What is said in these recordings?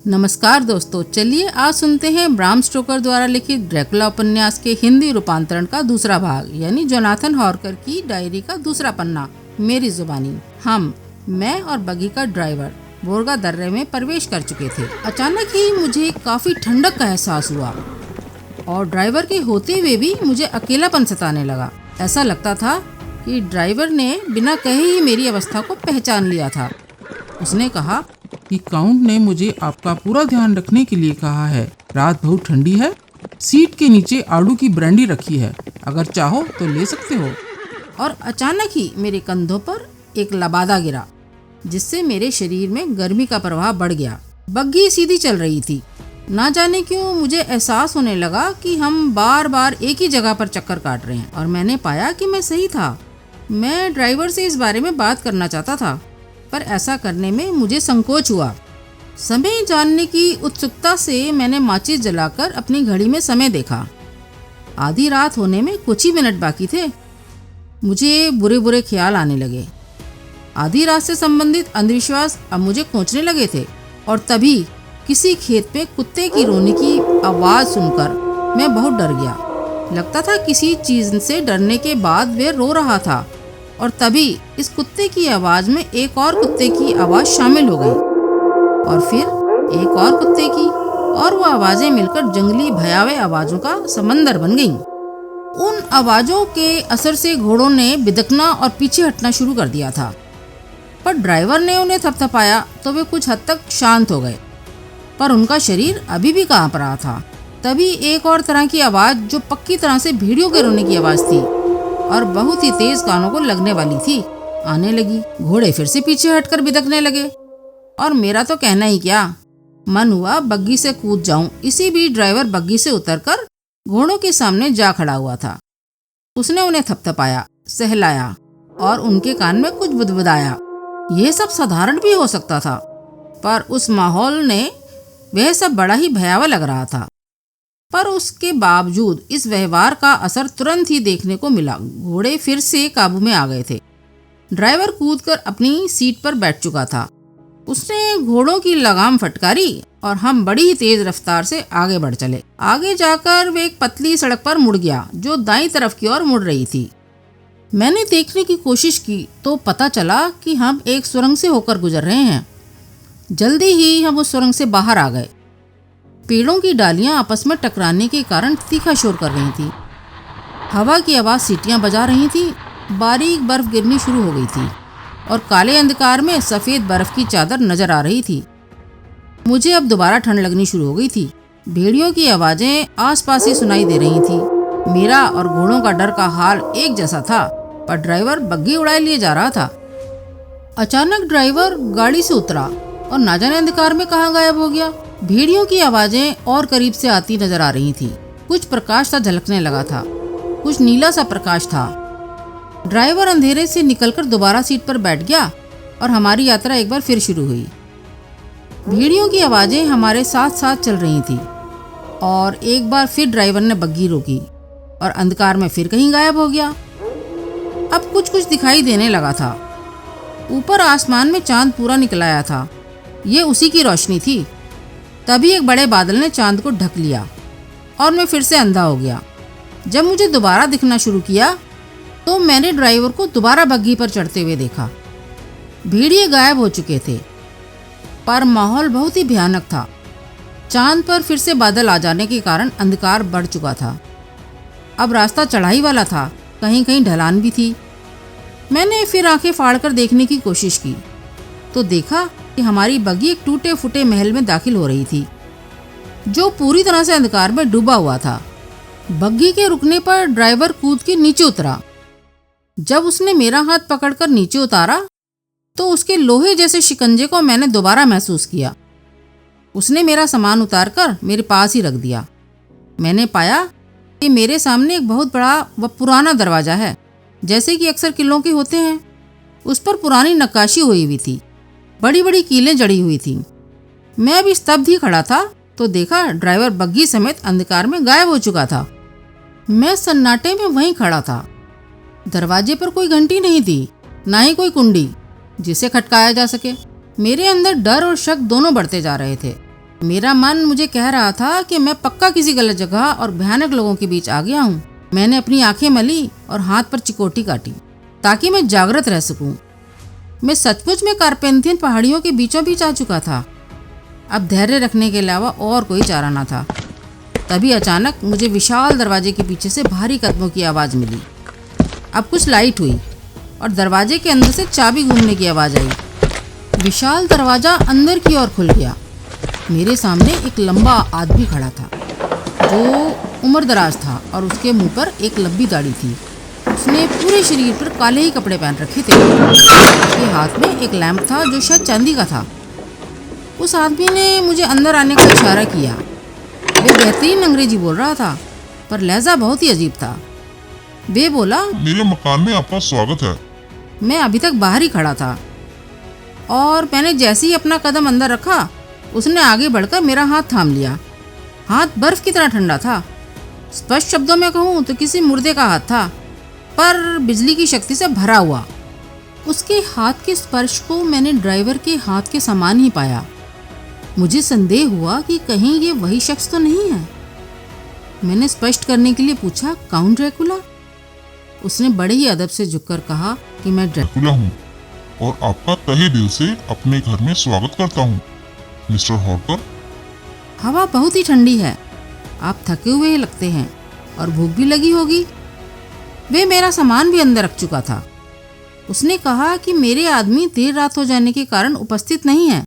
नमस्कार दोस्तों, चलिए आज सुनते हैं ब्राम स्टोकर द्वारा लिखित ड्रैकुला उपन्यास के हिंदी रूपांतरण का दूसरा भाग, यानी जोनाथन हॉरकर की डायरी का दूसरा पन्ना, मेरी जुबानी। मैं और बगी का ड्राइवर बोरगा दर्रे में प्रवेश कर चुके थे। अचानक ही मुझे काफी ठंडक का एहसास हुआ और ड्राइवर के होते हुए भी मुझे अकेलापन सताने लगा। ऐसा लगता था कि ड्राइवर ने बिना कहे ही मेरी अवस्था को पहचान लिया था। उसने कहा कि काउंट ने मुझे आपका पूरा ध्यान रखने के लिए कहा है। रात बहुत ठंडी है, सीट के नीचे आड़ू की ब्रांडी रखी है, अगर चाहो तो ले सकते हो। और अचानक ही मेरे कंधों पर एक लबादा गिरा, जिससे मेरे शरीर में गर्मी का प्रवाह बढ़ गया। बग्गी सीधी चल रही थी। ना जाने क्यों मुझे एहसास होने लगा कि हम बार बार एक ही जगह पर चक्कर काट रहे हैं, और मैंने पाया कि मैं सही था। मैं ड्राइवर से इस बारे में बात करना चाहता था, पर ऐसा करने में मुझे संकोच हुआ। समय जानने की उत्सुकता से मैंने माचिस जलाकर अपनी घड़ी में समय देखा। आधी रात होने में कुछ ही मिनट बाकी थे। मुझे बुरे बुरे ख्याल आने लगे। आधी रात से संबंधित अंधविश्वास अब मुझे कोंचने लगे थे। और तभी किसी खेत में कुत्ते की रोने की आवाज़ सुनकर मैं बहुत डर गया। लगता था किसी चीज़ से डरने के बाद वे रो रहा था, और तभी इस कुत्ते की आवाज़ में एक और कुत्ते की आवाज़ शामिल हो गई, और फिर एक और कुत्ते की, और वो आवाज़ें मिलकर जंगली भयावह आवाज़ों का समंदर बन गईं। उन आवाज़ों के असर से घोड़ों ने बिदकना और पीछे हटना शुरू कर दिया था, पर ड्राइवर ने उन्हें थपथपाया तो वे कुछ हद तक शांत हो गए, पर उनका शरीर अभी भी कांप रहा था। तभी एक और तरह की आवाज़, जो पक्की तरह से भेड़ियों के रोने की आवाज़ थी और बहुत ही तेज कानों को लगने वाली थी, आने लगी। घोड़े फिर से पीछे हटकर बिदकने लगे, और मेरा तो कहना ही क्या, मन हुआ बग्गी से कूद जाऊं। इसी बीच ड्राइवर बग्गी से उतरकर घोड़ों के सामने जा खड़ा हुआ था। उसने उन्हें थपथपाया, सहलाया और उनके कान में कुछ बुदबुदाया। यह सब साधारण भी हो सकता था, पर उस माहौल ने वह सब बड़ा ही भयावह लग रहा था। पर उसके बावजूद इस व्यवहार का असर तुरंत ही देखने को मिला। घोड़े फिर से काबू में आ गए थे। ड्राइवर कूदकर अपनी सीट पर बैठ चुका था। उसने घोड़ों की लगाम फटकारी और हम बड़ी ही तेज रफ्तार से आगे बढ़ चले। आगे जाकर वे एक पतली सड़क पर मुड़ गया, जो दाईं तरफ की ओर मुड़ रही थी। मैंने देखने की कोशिश की तो पता चला कि हम एक सुरंग से होकर गुजर रहे हैं। जल्दी ही हम उस सुरंग से बाहर आ गए। पेड़ों की डालियां आपस में टकराने के कारण तीखा शोर कर रही थी। हवा की आवाज़ सीटियां बजा रही थी। बारीक बर्फ गिरनी शुरू हो गई थी और काले अंधकार में सफ़ेद बर्फ की चादर नजर आ रही थी। मुझे अब दोबारा ठंड लगनी शुरू हो गई थी। भेड़ियों की आवाज़ें आसपास ही सुनाई दे रही थी। मेरा और घोड़ों का डर का हाल एक जैसा था, पर ड्राइवर बग्गी उड़ाए लिए जा रहा था। अचानक ड्राइवर गाड़ी से उतरा और ना जाने अंधकार में कहाँ गायब हो गया। भेड़ियों की आवाजें और करीब से आती नजर आ रही थी। कुछ प्रकाश सा झलकने लगा था, कुछ नीला सा प्रकाश था। ड्राइवर अंधेरे से निकलकर दोबारा सीट पर बैठ गया और हमारी यात्रा एक बार फिर शुरू हुई। भेड़ियों की आवाजें हमारे साथ साथ चल रही थी, और एक बार फिर ड्राइवर ने बग्गी रोकी और अंधकार में फिर कहीं गायब हो गया। अब कुछ कुछ दिखाई देने लगा था। ऊपर आसमान में चांद पूरा निकल आया था। ये उसी की रोशनी थी। तभी एक बड़े बादल ने चांद को ढक लिया और मैं फिर से अंधा हो गया। जब मुझे दोबारा दिखना शुरू किया तो मैंने ड्राइवर को दोबारा बग्गी पर चढ़ते हुए देखा। भेड़िए गायब हो चुके थे, पर माहौल बहुत ही भयानक था। चांद पर फिर से बादल आ जाने के कारण अंधकार बढ़ चुका था। अब रास्ता चढ़ाई वाला था, कहीं कहीं ढलान भी थी। मैंने फिर आंखें फाड़कर देखने की कोशिश की तो देखा कि हमारी बग्गी एक टूटे फूटे महल में दाखिल हो रही थी, जो पूरी तरह से अंधकार में डूबा हुआ था। बग्गी के रुकने पर ड्राइवर कूद के नीचे उतरा। जब उसने मेरा हाथ पकड़कर नीचे उतारा तो उसके लोहे जैसे शिकंजे को मैंने दोबारा महसूस किया। उसने मेरा सामान उतारकर मेरे पास ही रख दिया। मैंने पाया कि मेरे सामने एक बहुत बड़ा व पुराना दरवाज़ा है, जैसे कि अक्सर किलों के होते हैं। उस पर पुरानी नक्काशी हुई हुई थी, बड़ी बड़ी कीलें जड़ी हुई थी। मैं अभी स्तब्ध ही खड़ा था तो देखा ड्राइवर बग्गी समेत अंधकार में गायब हो चुका था। मैं सन्नाटे में वहीं खड़ा था। दरवाजे पर कोई घंटी नहीं थी, ना ही कोई कुंडी जिसे खटकाया जा सके। मेरे अंदर डर और शक दोनों बढ़ते जा रहे थे। मेरा मन मुझे कह रहा था कि मैं पक्का किसी गलत जगह और भयानक लोगों के बीच आ गया हूँ। मैंने अपनी आंखें मली और हाथ पर चिकोटी काटी ताकि मैं जागृत रह सकूं। मैं सचमुच में कारपेंथियन पहाड़ियों के बीचों बीच आ चुका था। अब धैर्य रखने के अलावा और कोई चारा ना था। तभी अचानक मुझे विशाल दरवाजे के पीछे से भारी कदमों की आवाज़ मिली। अब कुछ लाइट हुई और दरवाजे के अंदर से चाबी घूमने की आवाज़ आई। विशाल दरवाज़ा अंदर की ओर खुल गया। मेरे सामने एक लंबा आदमी खड़ा था जो उम्रदराज था और उसके मुंह पर एक लंबी दाढ़ी थी। उसने पूरे शरीर पर काले ही कपड़े पहन रखे थे। उसके हाथ में एक लैंप था जो शायद चांदी का था। उस आदमी ने मुझे अंदर आने का इशारा किया। वे बेहतरीन अंग्रेजी बोल रहा था पर लहजा बहुत ही अजीब था। वे बोला, मेरे मकान में आपका स्वागत है। मैं अभी तक बाहर ही खड़ा था और मैंने जैसे ही अपना कदम अंदर रखा उसने आगे बढ़कर मेरा हाथ थाम लिया। हाथ बर्फ की तरह ठंडा था। स्पष्ट शब्दों में कहूँ तो किसी मुर्दे का हाथ था, पर बिजली की शक्ति से भरा हुआ। उसके हाथ के स्पर्श को मैंने ड्राइवर के हाथ के समान ही पाया। मुझे संदेह हुआ कि कहीं ये वही शख्स तो नहीं है। मैंने स्पष्ट करने के लिए पूछा, काउंट ड्रैकुला? उसने बड़े ही अदब से झुककर कहा कि मैं ड्रैकुला हूँ और आपका तहे दिल से अपने घर में स्वागत करता हूँ मिस्टर हॉकर। हवा बहुत ही ठंडी है। आप थके हुए ही लगते हैं और भूख भी लगी होगी। वे मेरा सामान भी अंदर रख चुका था। उसने कहा कि मेरे आदमी देर रात हो जाने के कारण उपस्थित नहीं है।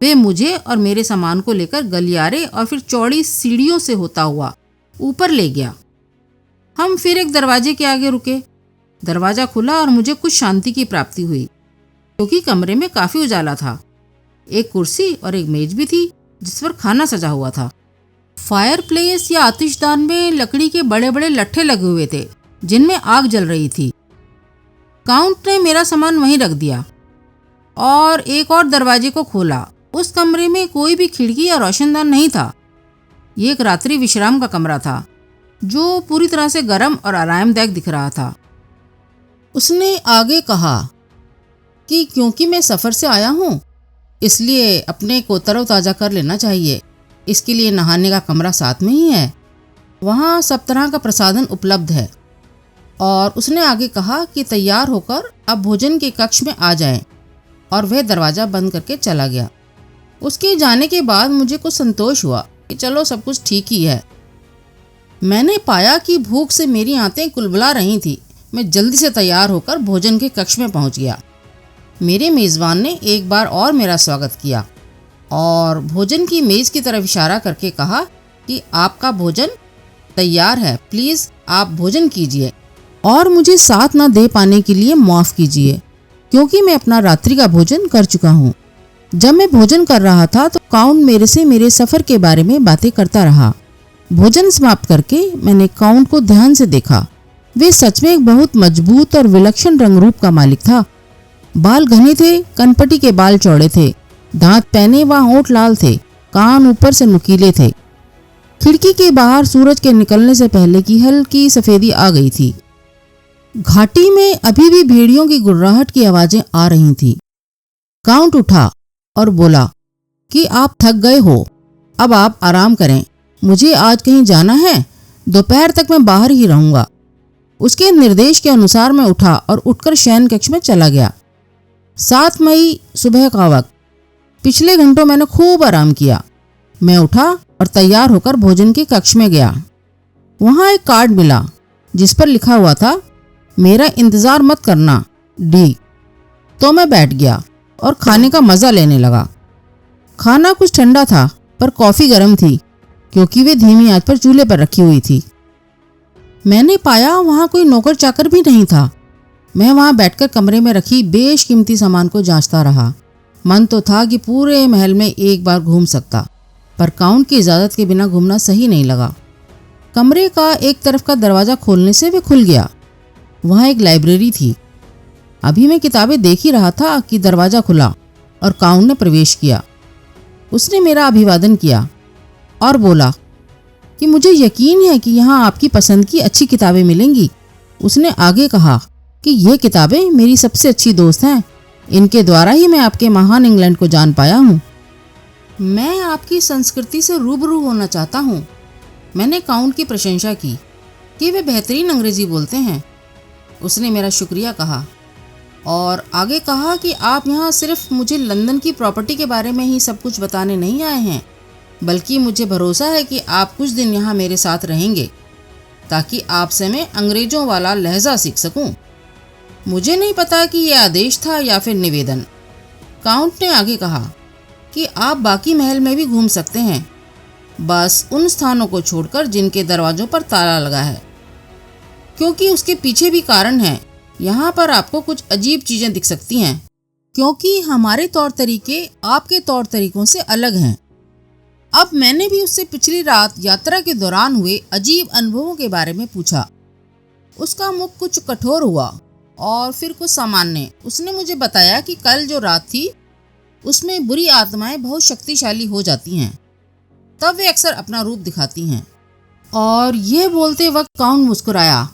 वे मुझे और मेरे सामान को लेकर गलियारे और फिर चौड़ी सीढ़ियों से होता हुआ ऊपर ले गया। हम फिर एक दरवाजे के आगे रुके। दरवाज़ा खुला और मुझे कुछ शांति की प्राप्ति हुई क्योंकि कमरे में काफ़ी उजाला था। एक कुर्सी और एक मेज भी थी जिस पर खाना सजा हुआ था। फायरप्लेस या आतिशदान में लकड़ी के बड़े बड़े लट्ठे लगे हुए थे जिनमें आग जल रही थी। काउंट ने मेरा सामान वहीं रख दिया और एक और दरवाजे को खोला। उस कमरे में कोई भी खिड़की या रोशनदान नहीं था। ये एक रात्रि विश्राम का कमरा था जो पूरी तरह से गर्म और आरामदायक दिख रहा था। उसने आगे कहा कि क्योंकि मैं सफ़र से आया हूँ इसलिए अपने को तरोताज़ा कर लेना चाहिए। इसके लिए नहाने का कमरा साथ में ही है। वहाँ सब तरह का प्रसाधन उपलब्ध है। और उसने आगे कहा कि तैयार होकर अब भोजन के कक्ष में आ जाएं। और वह दरवाज़ा बंद करके चला गया। उसके जाने के बाद मुझे कुछ संतोष हुआ कि चलो सब कुछ ठीक ही है। मैंने पाया कि भूख से मेरी आंतें कुलबुला रही थी। मैं जल्दी से तैयार होकर भोजन के कक्ष में पहुंच गया। मेरे मेज़बान ने एक बार और मेरा स्वागत किया और भोजन की मेज़ की तरफ इशारा करके कहा कि आपका भोजन तैयार है, प्लीज़ आप भोजन कीजिए और मुझे साथ ना दे पाने के लिए माफ़ कीजिए क्योंकि मैं अपना रात्रि का भोजन कर चुका हूँ। जब मैं भोजन कर रहा था तो काउंट मेरे से मेरे सफ़र के बारे में बातें करता रहा। भोजन समाप्त करके मैंने काउंट को ध्यान से देखा। वे सच में एक बहुत मजबूत और विलक्षण रंग रूप का मालिक था। बाल घने थे, कनपटी के बाल चौड़े थे, दांत पहने व होंठ लाल थे, कान ऊपर से नुकीले थे। खिड़की के बाहर सूरज के निकलने से पहले की हल्की सफ़ेदी आ गई थी। घाटी में अभी भी भेड़ियों की गुर्राहट की आवाज़ें आ रही थीं। काउंट उठा और बोला कि आप थक गए हो, अब आप आराम करें। मुझे आज कहीं जाना है, दोपहर तक मैं बाहर ही रहूँगा। उसके निर्देश के अनुसार मैं उठा और उठकर शयन कक्ष में चला गया। 7 मई सुबह का वक्त। पिछले घंटों मैंने खूब आराम किया। मैं उठा और तैयार होकर भोजन के कक्ष में गया। वहाँ एक कार्ड मिला जिस पर लिखा हुआ था, मेरा इंतज़ार मत करना, डी। तो मैं बैठ गया और खाने का मज़ा लेने लगा। खाना कुछ ठंडा था पर कॉफ़ी गर्म थी क्योंकि वे धीमी आंच पर चूल्हे पर रखी हुई थी। मैंने पाया वहाँ कोई नौकर चाकर भी नहीं था। मैं वहाँ बैठकर कमरे में रखी बेशकीमती सामान को जांचता रहा। मन तो था कि पूरे महल में एक बार घूम सकता, पर काउंट की इजाज़त के बिना घूमना सही नहीं लगा। कमरे का एक तरफ का दरवाज़ा खोलने से वे खुल गया। वहाँ एक लाइब्रेरी थी। अभी मैं किताबें देख ही रहा था कि दरवाज़ा खुला और काउंट ने प्रवेश किया। उसने मेरा अभिवादन किया और बोला कि मुझे यकीन है कि यहाँ आपकी पसंद की अच्छी किताबें मिलेंगी। उसने आगे कहा कि ये किताबें मेरी सबसे अच्छी दोस्त हैं। इनके द्वारा ही मैं आपके महान इंग्लैंड को जान पाया हूँ। मैं आपकी संस्कृति से रूबरू होना चाहता हूँ। मैंने काउंट की प्रशंसा की कि वे बेहतरीन अंग्रेजी बोलते हैं। उसने मेरा शुक्रिया कहा और आगे कहा कि आप यहाँ सिर्फ मुझे लंदन की प्रॉपर्टी के बारे में ही सब कुछ बताने नहीं आए हैं, बल्कि मुझे भरोसा है कि आप कुछ दिन यहाँ मेरे साथ रहेंगे ताकि आपसे मैं अंग्रेजों वाला लहजा सीख सकूं। मुझे नहीं पता कि यह आदेश था या फिर निवेदन। काउंट ने आगे कहा कि आप बाकी महल में भी घूम सकते हैं, बस उन स्थानों को छोड़कर जिनके दरवाजों पर ताला लगा है, क्योंकि उसके पीछे भी कारण है। यहाँ पर आपको कुछ अजीब चीजें दिख सकती हैं, क्योंकि हमारे तौर तरीके आपके तौर तरीकों से अलग हैं। अब मैंने भी उससे पिछली रात यात्रा के दौरान हुए अजीब अनुभवों के बारे में पूछा। उसका मुख कुछ कठोर हुआ और फिर कुछ सामान्य। उसने मुझे बताया कि कल जो रात थी उसमें बुरी आत्माएं बहुत शक्तिशाली हो जाती हैं, तब वे अक्सर अपना रूप दिखाती हैं। और यह बोलते वक्त काउंट मुस्कुराया।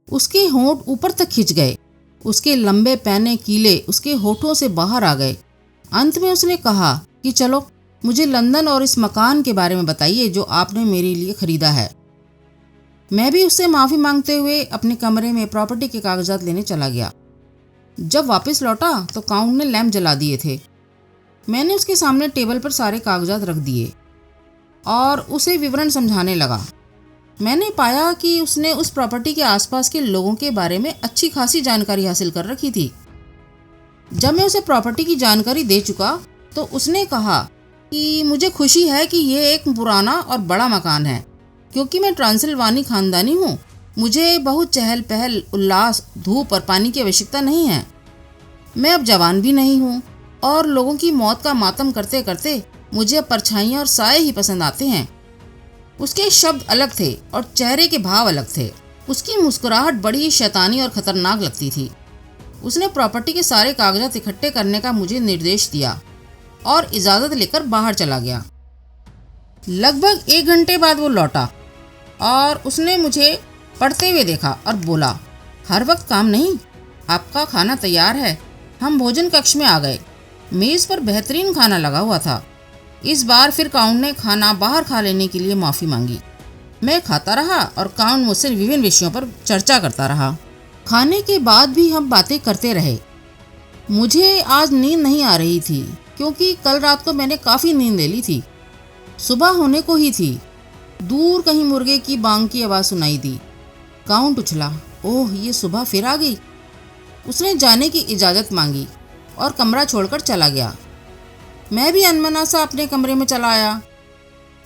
उसके होंठ ऊपर तक खिंच गए, उसके लंबे पैने कीले उसके होठों से बाहर आ गए। अंत में उसने कहा कि चलो मुझे लंदन और इस मकान के बारे में बताइए जो आपने मेरे लिए खरीदा है। मैं भी उससे माफ़ी मांगते हुए अपने कमरे में प्रॉपर्टी के कागजात लेने चला गया। जब वापस लौटा तो काउंट ने लैंप जला दिए थे। मैंने उसके सामने टेबल पर सारे कागजात रख दिए और उसे विवरण समझाने लगा। मैंने पाया कि उसने उस प्रॉपर्टी के आसपास के लोगों के बारे में अच्छी खासी जानकारी हासिल कर रखी थी। जब मैं उसे प्रॉपर्टी की जानकारी दे चुका तो उसने कहा कि मुझे खुशी है कि यह एक पुराना और बड़ा मकान है, क्योंकि मैं ट्रांसिल्वानी खानदानी हूँ। मुझे बहुत चहल पहल, उल्लास, धूप और पानी की आवश्यकता नहीं है। मैं अब जवान भी नहीं हूँ और लोगों की मौत का मातम करते करते मुझे अब परछाइयाँ और साए ही पसंद आते हैं। उसके शब्द अलग थे और चेहरे के भाव अलग थे। उसकी मुस्कुराहट बड़ी शैतानी और खतरनाक लगती थी। उसने प्रॉपर्टी के सारे कागजात इकट्ठे करने का मुझे निर्देश दिया और इजाज़त लेकर बाहर चला गया। लगभग 1 घंटे बाद वो लौटा और उसने मुझे पढ़ते हुए देखा और बोला, हर वक्त काम नहीं, आपका खाना तैयार है। हम भोजन कक्ष में आ गए। मेज़ पर बेहतरीन खाना लगा हुआ था। इस बार फिर काउंट ने खाना बाहर खा लेने के लिए माफ़ी मांगी। मैं खाता रहा और काउंट मुझसे विभिन्न विषयों पर चर्चा करता रहा। खाने के बाद भी हम बातें करते रहे। मुझे आज नींद नहीं आ रही थी, क्योंकि कल रात को मैंने काफ़ी नींद ले ली थी। सुबह होने को ही थी। दूर कहीं मुर्गे की बांग की आवाज़ सुनाई दी। काउंट उछला। ओह, ये सुबह फिर आ गई। उसने जाने की इजाज़त मांगी और कमरा छोड़कर चला गया। मैं भी अनमना सा अपने कमरे में चला आया।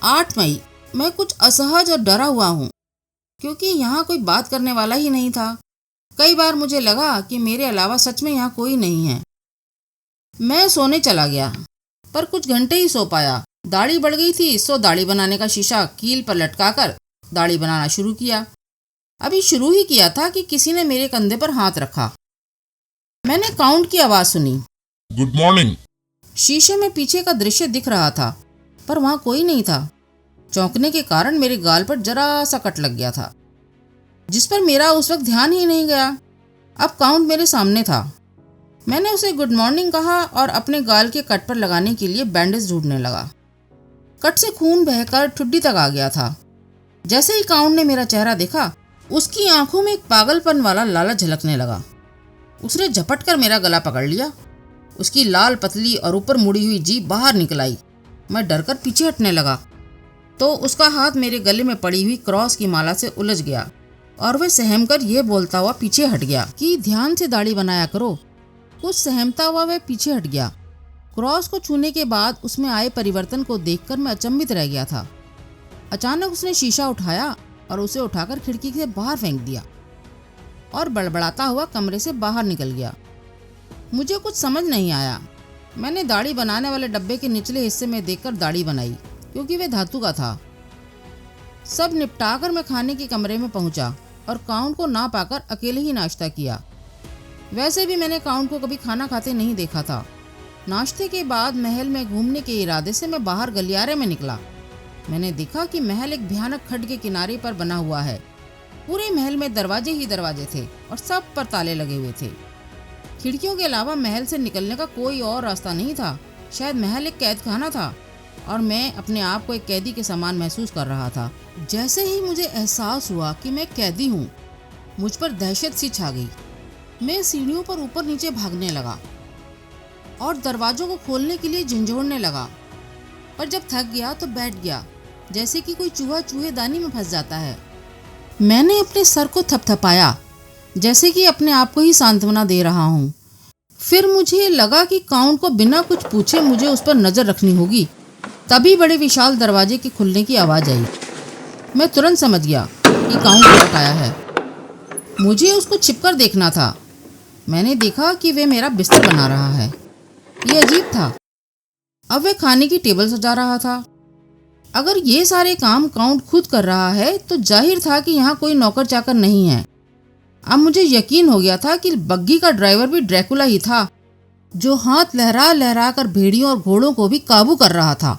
8 मई। मैं कुछ असहज और डरा हुआ हूँ, क्योंकि यहाँ कोई बात करने वाला ही नहीं था। कई बार मुझे लगा कि मेरे अलावा सच में यहाँ कोई नहीं है। मैं सोने चला गया, पर कुछ घंटे ही सो पाया। दाढ़ी बढ़ गई थी, सो दाढ़ी बनाने का शीशा कील पर लटकाकर दाढ़ी बनाना शुरू किया। अभी शुरू ही किया था कि किसी ने मेरे कंधे पर हाथ रखा। मैंने काउंट की आवाज़ सुनी। Good morning. शीशे में पीछे का दृश्य दिख रहा था, पर वहाँ कोई नहीं था। चौंकने के कारण मेरे गाल पर जरा सा कट लग गया था, जिस पर मेरा उस वक्त ध्यान ही नहीं गया। अब काउंट मेरे सामने था। मैंने उसे गुड मॉर्निंग कहा और अपने गाल के कट पर लगाने के लिए बैंडेज ढूंढने लगा। कट से खून बहकर ठुड्डी तक आ गया था। जैसे ही काउंट ने मेरा चेहरा देखा, उसकी आंखों में एक पागलपन वाला लालच झलकने लगा। उसने झपट कर मेरा गला पकड़ लिया। उसकी लाल पतली और ऊपर मुड़ी हुई जीभ बाहर निकल आई। मैं डरकर पीछे हटने लगा तो उसका हाथ मेरे गले में पड़ी हुई क्रॉस की माला से उलझ गया और वह सहम कर यह बोलता हुआ पीछे हट गया कि ध्यान से दाढ़ी बनाया करो। कुछ सहमता हुआ वह पीछे हट गया। क्रॉस को छूने के बाद उसमें आए परिवर्तन को देखकर मैं अचंभित रह गया था। अचानक उसने शीशा उठाया और उसे उठाकर खिड़की से बाहर फेंक दिया और बड़बड़ाता हुआ कमरे से बाहर निकल गया। मुझे कुछ समझ नहीं आया। मैंने दाढ़ी बनाने वाले डब्बे के निचले हिस्से में देखकर दाढ़ी बनाई, क्योंकि वह धातु का था। सब निपटाकर मैं खाने के कमरे में पहुंचा और काउंट को ना पाकर अकेले ही नाश्ता किया। वैसे भी मैंने काउंट को कभी खाना खाते नहीं देखा था। नाश्ते के बाद महल में घूमने के इरादे से मैं बाहर गलियारे में निकला। मैंने देखा कि महल एक भयानक खड्ड के किनारे पर बना हुआ है। पूरे महल में दरवाजे ही दरवाजे थे और सब पर ताले लगे हुए थे। खिड़कियों के अलावा महल से निकलने का कोई और रास्ता नहीं था। शायद महल एक कैद खाना था। और मैं अपने आप को एक कैदी के समान महसूस कर रहा था। जैसे ही मुझे एहसास हुआ कि मैं कैदी हूँ, मुझ पर दहशत सी छा गई। मैं सीढ़ियों पर ऊपर नीचे भागने लगा और दरवाजों को खोलने के लिए झंझोड़ने लगा, पर जब थक गया तो बैठ गया, जैसे कि कोई चूहा चूहेदानी में फंस जाता है। मैंने अपने सर को थपथपाया, जैसे कि अपने आप को ही सांत्वना दे रहा हूँ। फिर मुझे लगा कि काउंट को बिना कुछ पूछे मुझे उस पर नजर रखनी होगी। तभी बड़े विशाल दरवाजे के खुलने की आवाज़ आई। मैं तुरंत समझ गया कि काउंट लौट आया है। मुझे उसको छिपकर देखना था। मैंने देखा कि वह मेरा बिस्तर बना रहा है। ये अजीब था। अब वह खाने की टेबल सजा रहा था। अगर ये सारे काम काउंट खुद कर रहा है तो जाहिर था कि यहाँ कोई नौकर चाकर नहीं है। अब मुझे यकीन हो गया था कि बग्घी का ड्राइवर भी ड्रैकुला ही था, जो हाथ लहरा लहरा कर भेड़ियों और घोड़ों को भी काबू कर रहा था।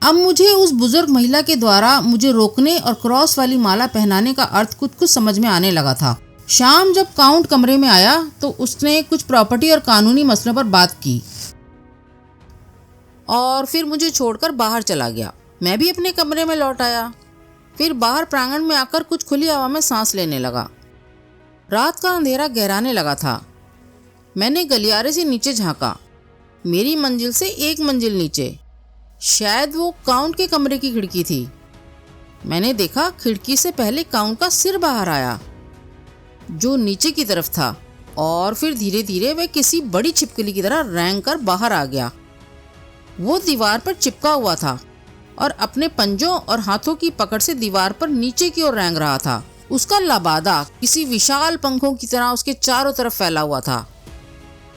अब मुझे उस बुजुर्ग महिला के द्वारा मुझे रोकने और क्रॉस वाली माला पहनाने का अर्थ कुछ समझ में आने लगा था। शाम जब काउंट कमरे में आया तो उसने कुछ प्रॉपर्टी और कानूनी मसलों पर बात की और फिर मुझे छोड़कर बाहर चला गया। मैं भी अपने कमरे में लौट आया। फिर बाहर प्रांगण में आकर कुछ खुली हवा में सांस लेने लगा। रात का अंधेरा गहराने लगा था। मैंने गलियारे से नीचे झांका। मेरी मंजिल से एक मंजिल नीचे शायद वो काउंट के कमरे की खिड़की थी। मैंने देखा खिड़की से पहले काउंट का सिर बाहर आया, जो नीचे की तरफ था, और फिर धीरे धीरे वह किसी बड़ी छिपकली की तरह रेंग कर बाहर आ गया। वो दीवार पर चिपका हुआ था और अपने पंजों और हाथों की पकड़ से दीवार पर नीचे की ओर रेंग रहा था। उसका लबादा किसी विशाल पंखों की तरह उसके चारों तरफ फैला हुआ था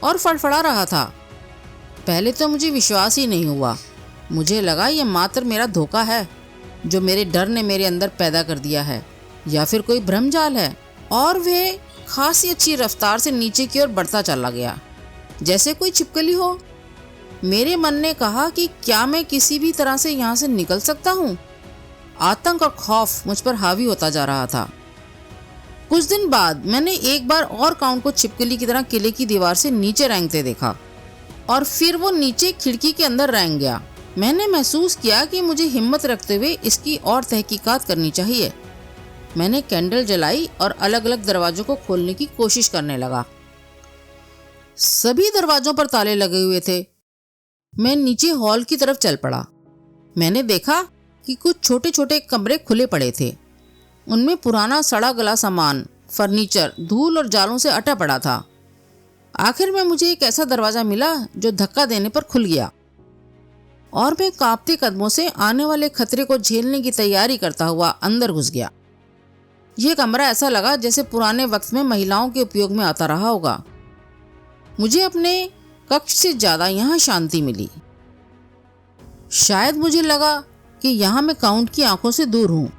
और फड़फड़ा रहा था। पहले तो मुझे विश्वास ही नहीं हुआ। मुझे लगा यह मात्र मेरा धोखा है जो मेरे डर ने मेरे अंदर पैदा कर दिया है, या फिर कोई भ्रमजाल है। और वह खासी अच्छी रफ्तार से नीचे की ओर बढ़ता चला गया, जैसे कोई छिपकली हो। मेरे मन ने कहा कि क्या मैं किसी भी तरह से यहाँ से निकल सकता हूँ? आतंक और खौफ मुझ पर हावी होता जा रहा था। कुछ दिन बाद मैंने एक बार और काउंट को छिपकली की तरह किले की दीवार से नीचे रेंगते देखा और फिर वो नीचे खिड़की के अंदर रेंग गया। मैंने महसूस किया कि मुझे हिम्मत रखते हुए इसकी और तहकीकात करनी चाहिए। मैंने कैंडल जलाई और अलग अलग दरवाजों को खोलने की कोशिश करने लगा। सभी दरवाजों पर ताले लगे हुए थे। मैं नीचे हॉल की तरफ चल पड़ा। मैंने देखा कि कुछ छोटे छोटे कमरे खुले पड़े थे। उनमें पुराना सड़ा गला सामान, फर्नीचर धूल और जालों से अटा पड़ा था। आखिर में मुझे एक ऐसा दरवाज़ा मिला जो धक्का देने पर खुल गया और मैं कांपते कदमों से आने वाले खतरे को झेलने की तैयारी करता हुआ अंदर घुस गया। यह कमरा ऐसा लगा जैसे पुराने वक्त में महिलाओं के उपयोग में आता रहा होगा। मुझे अपने कक्ष से ज़्यादा यहाँ शांति मिली। शायद मुझे लगा कि यहाँ मैं काउंट की आंखों से दूर हूँ।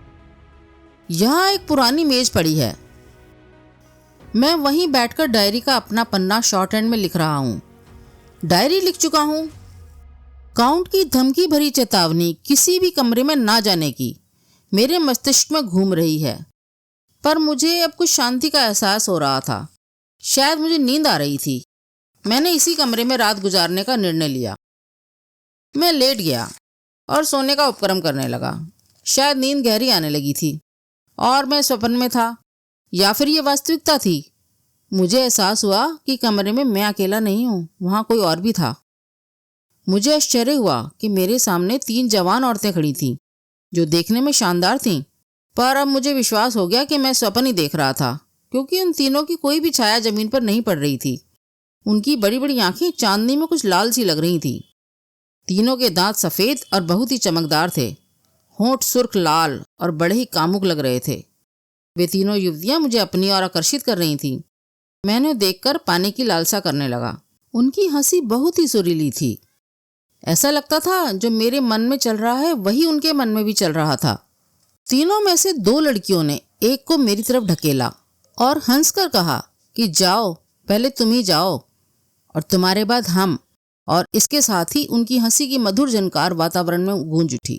यहाँ एक पुरानी मेज पड़ी है। मैं वहीं बैठकर डायरी का अपना पन्ना शॉर्ट हैंड में लिख रहा हूँ। डायरी लिख चुका हूँ। काउंट की धमकी भरी चेतावनी किसी भी कमरे में ना जाने की मेरे मस्तिष्क में घूम रही है, पर मुझे अब कुछ शांति का एहसास हो रहा था। शायद मुझे नींद आ रही थी। मैंने इसी कमरे में रात गुजारने का निर्णय लिया। मैं लेट गया और सोने का उपक्रम करने लगा। शायद नींद गहरी आने लगी थी और मैं स्वप्न में था, या फिर ये वास्तविकता थी। मुझे एहसास हुआ कि कमरे में मैं अकेला नहीं हूँ, वहाँ कोई और भी था। मुझे आश्चर्य हुआ कि मेरे सामने 3 जवान औरतें खड़ी थीं, जो देखने में शानदार थीं, पर अब मुझे विश्वास हो गया कि मैं स्वप्न ही देख रहा था, क्योंकि उन तीनों की कोई भी छाया जमीन पर नहीं पड़ रही थी। उनकी बड़ी बड़ी आंखें चांदनी में कुछ लाल सी लग रही थीं। तीनों के दांत सफ़ेद और बहुत ही चमकदार थे। होंठ सुर्ख लाल और बड़े ही कामुक लग रहे थे। वे तीनों युवतियाँ मुझे अपनी ओर आकर्षित कर रही थीं। मैंने देखकर पाने की लालसा करने लगा। उनकी हंसी बहुत ही सुरीली थी। ऐसा लगता था जो मेरे मन में चल रहा है वही उनके मन में भी चल रहा था। तीनों में से 2 लड़कियों ने एक को मेरी तरफ ढकेला और हंसकर कहा कि जाओ, पहले तुम ही जाओ और तुम्हारे बाद हम। और इसके साथ ही उनकी हंसी की मधुर झनकार वातावरण में गूंज उठी।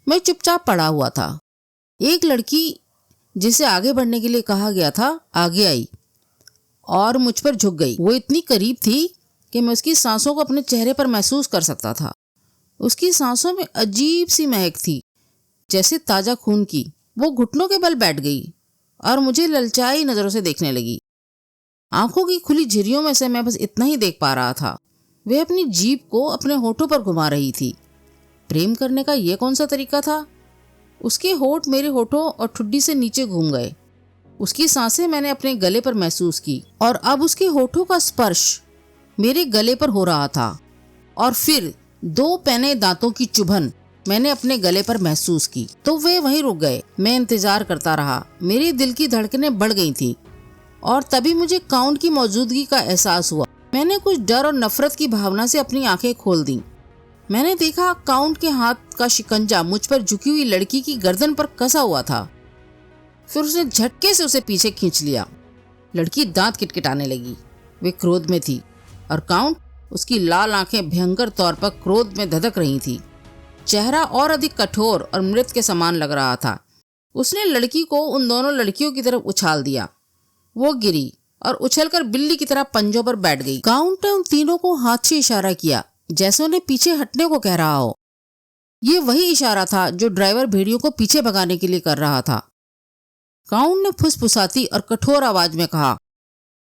मैं चुपचाप पड़ा हुआ था। एक लड़की जिसे आगे बढ़ने के लिए कहा गया था आगे आई और मुझ पर झुक गई। वो इतनी करीब थी कि मैं उसकी सांसों को अपने चेहरे पर महसूस कर सकता था। उसकी सांसों में अजीब सी महक थी, जैसे ताजा खून की। वो घुटनों के बल बैठ गई और मुझे ललचाई नजरों से देखने लगी। आंखों की खुली झिर्रियों में से मैं बस इतना ही देख पा रहा था, वह अपनी जीभ को अपने होठों पर घुमा रही थी। प्रेम करने का यह कौन सा तरीका था? उसके होठ मेरे होठों और ठुड्डी से नीचे घूम गए। उसकी सांसें मैंने अपने गले पर महसूस की और अब उसके होठों का स्पर्श मेरे गले पर हो रहा था। और फिर 2 पैने दांतों की चुभन मैंने अपने गले पर महसूस की तो वे वहीं रुक गए। मैं इंतजार करता रहा। मेरे दिल की धड़कनें बढ़ गई थी और तभी मुझे काउंट की मौजूदगी का एहसास हुआ। मैंने कुछ डर और नफरत की भावना से अपनी आंखें खोल दी। मैंने देखा काउंट के हाथ का शिकंजा मुझ पर झुकी हुई लड़की की गर्दन पर कसा हुआ था। फिर उसने झटके से उसे पीछे खींच लिया। लड़की दांत किटकिटाने लगी। वे क्रोध में थी और काउंट, उसकी लाल आंखें भयंकर तौर पर क्रोध में धधक रही थी। चेहरा और अधिक कठोर और मृत के समान लग रहा था। उसने लड़की को उन दोनों लड़कियों की तरफ उछाल दिया। वो गिरी और उछलकर बिल्ली की तरह पंजों पर बैठ गई। काउंट ने उन तीनों को हाथ से इशारा किया, जैसे उन्हें पीछे हटने को कह रहा हो। ये वही इशारा था जो ड्राइवर भेड़ियों को पीछे भगाने के लिए कर रहा था। काउंट ने फुसफुसाती और कठोर आवाज में कहा,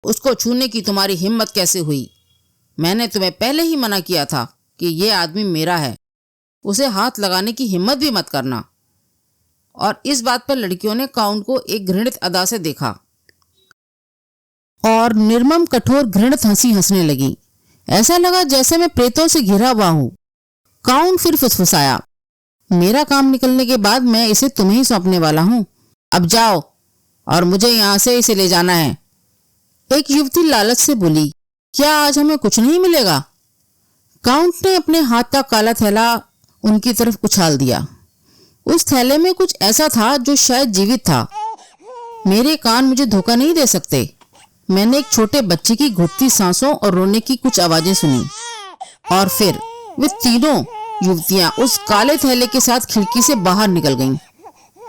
उसको छूने की तुम्हारी हिम्मत कैसे हुई? मैंने तुम्हें पहले ही मना किया था कि ये आदमी मेरा है। उसे हाथ लगाने की हिम्मत भी मत करना। और इस बात पर लड़कियों ने काउंट को एक घृणित अदा से देखा और निर्मम कठोर घृणित हंसी हंसने लगी। ऐसा लगा जैसे मैं प्रेतों से घिरा हुआ हूं। काउंट फिर फुसफुसाया, मेरा काम निकलने के बाद मैं इसे तुम्हें ही सौंपने वाला हूं। अब जाओ और मुझे यहां से इसे ले जाना है। एक युवती लालच से बोली, क्या आज हमें कुछ नहीं मिलेगा? काउंट ने अपने हाथ का काला थैला उनकी तरफ उछाल दिया। उस थैले में कुछ ऐसा था जो शायद जीवित था। मेरे कान मुझे धोखा नहीं दे सकते। मैंने एक छोटे बच्चे की घुटती सांसों और रोने की कुछ आवाजें सुनी और फिर वे तीनों युवतियां उस काले थैले के साथ खिड़की से बाहर निकल गईं।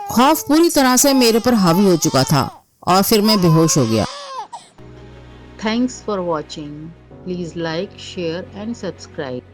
खौफ पूरी तरह से मेरे पर हावी हो चुका था और फिर मैं बेहोश हो गया। Thanks for watching. Please like, share and subscribe.